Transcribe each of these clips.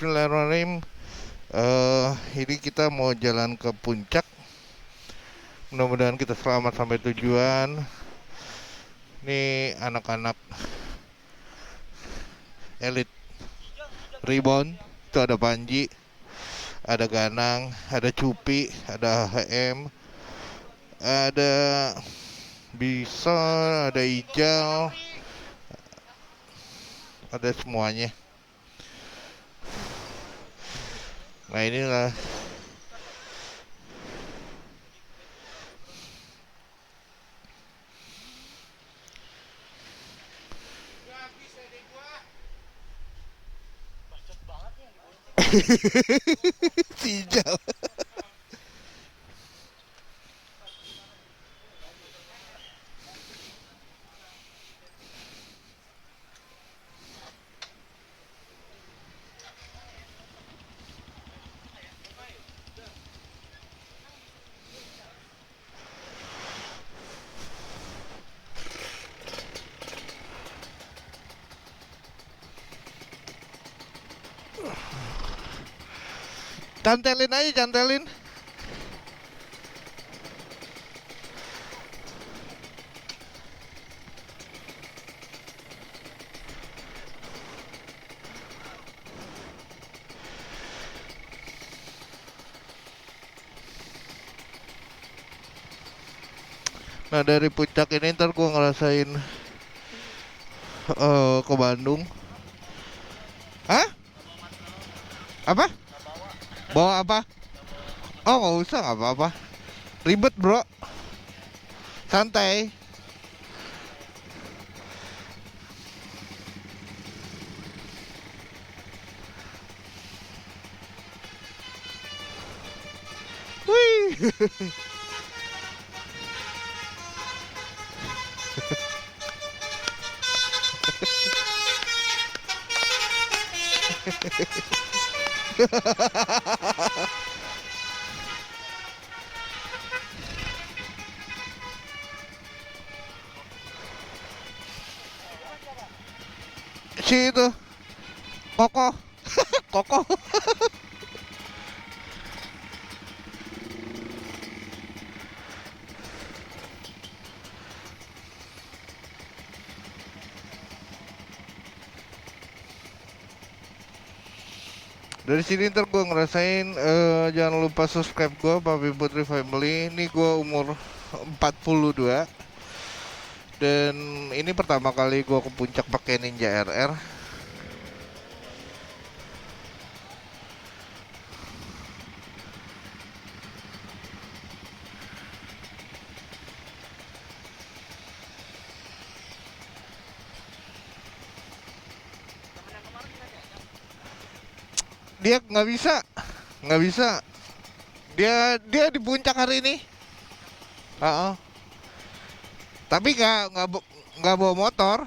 Bismillahirrahmanirrahim. Ini kita mau jalan ke puncak. Mudah-mudahan kita selamat sampai tujuan. Ini anak-anak elit rebound. Itu ada Panji, ada Ganang, ada Cupi, ada HM, ada Bison, ada Ijal, ada semuanya. Nah inilah si Ijal. Cantelin aja, cantelin. Nah dari puncak ini ntar gue ngerasain ke Bandung. Hah? Apa? Bawa apa? Oh nggak usah, nggak apa-apa. Ribet bro. Santai. Wih. Si itu kokoh. Kokoh. Dari sini ntar gue ngerasain jangan lupa subscribe gue Papi Putri Family. Ini gue umur 42 dan ini pertama kali gue ke puncak pakai Ninja RR. Dia nggak bisa. Dia di puncak hari ini. Tapi nggak bawa motor.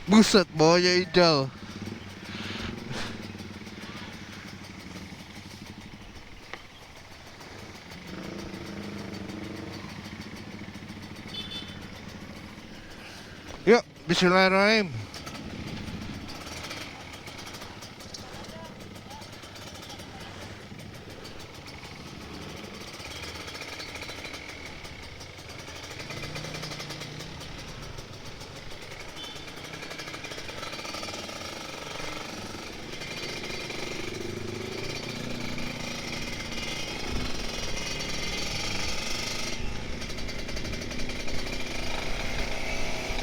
Buset, bawanya Ijal. Yuk, bismillahirrahmanirrahim.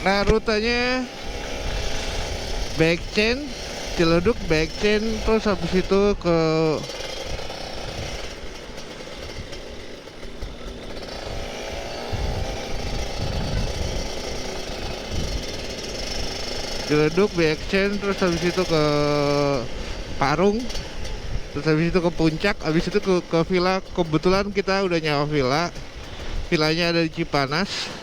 Nah rutenya Backchain, Ciledug, Backchain, terus habis itu ke Ciledug, Backchain, terus habis itu ke Parung, terus habis itu ke puncak, habis itu ke villa. Kebetulan kita udah nyawa villa. Villanya ada di Cipanas.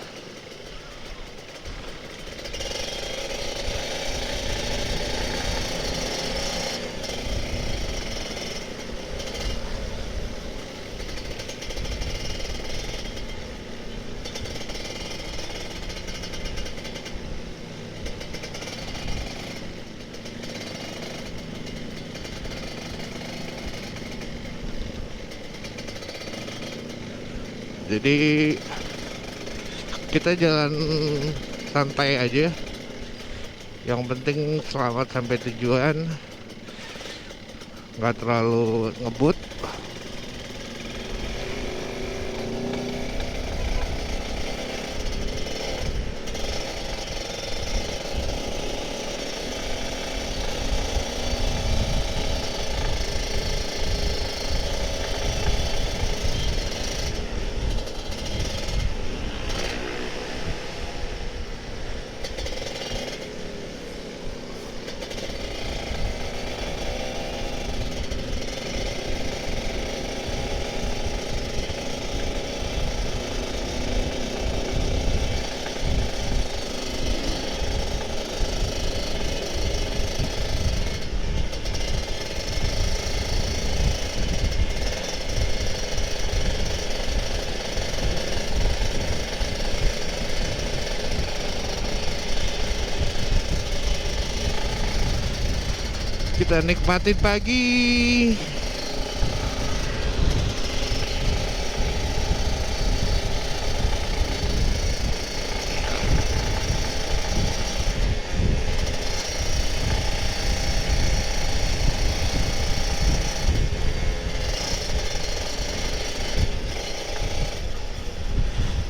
Jadi kita jalan santai aja, yang penting selamat sampai tujuan, nggak terlalu ngebut. Kita nikmatin pagi.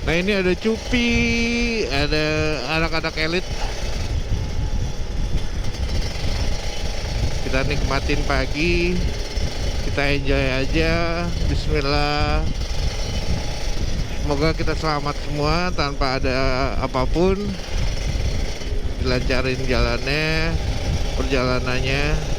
Nah, ini ada Cupi, ada anak-anak elit. Kita nikmatin pagi, kita enjoy aja. Bismillah. Semoga kita selamat semua tanpa ada apapun. Dilancarin jalannya, perjalanannya.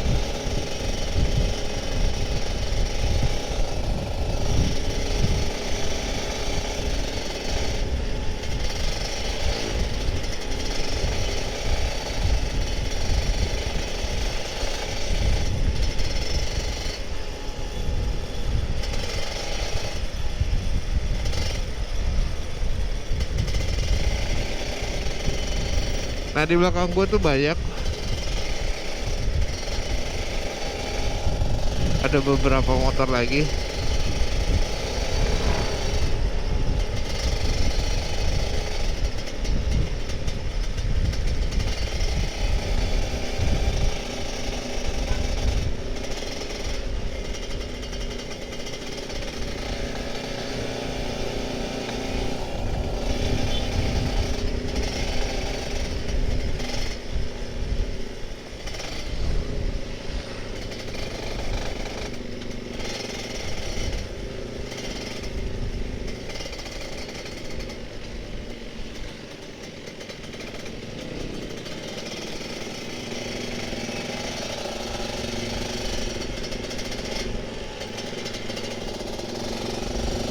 Nah, di belakang gue tuh banyak, ada beberapa motor lagi.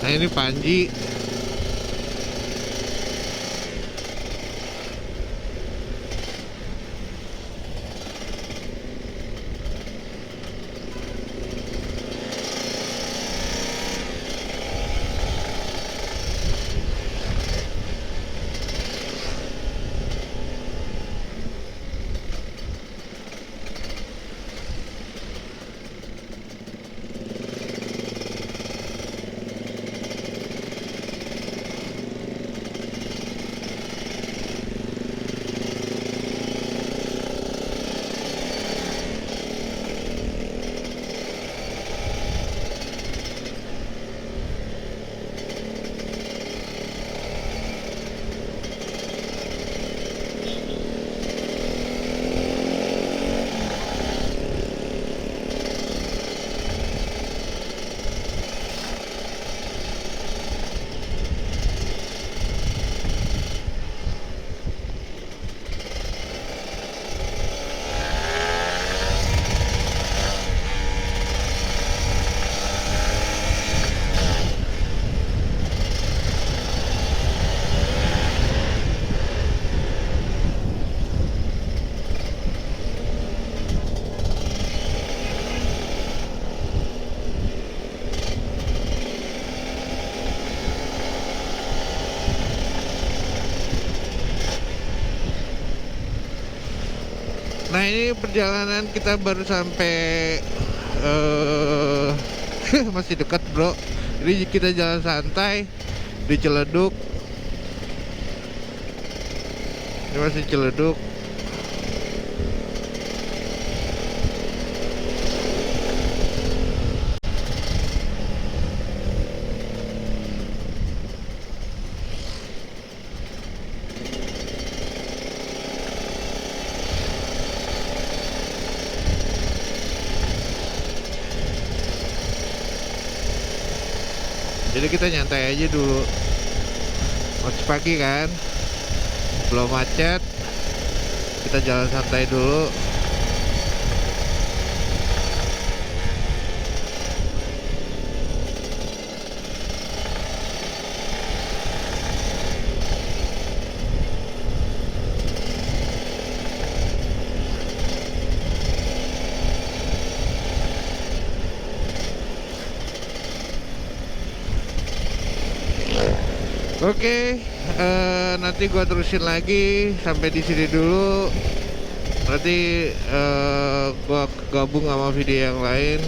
Nah, ini Panji. Nah, ini perjalanan kita baru sampai masih dekat bro. Jadi kita jalan santai, di Ciledug. Ini masih Ciledug. Jadi kita nyantai aja dulu. Masih pagi kan, belum macet. Kita jalan santai dulu. Oke, nanti gua terusin lagi sampai di sini dulu. Nanti gua gabung sama video yang lain.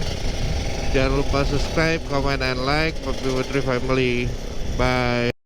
Jangan lupa subscribe, comment, and like. Papi Putri Family. Bye.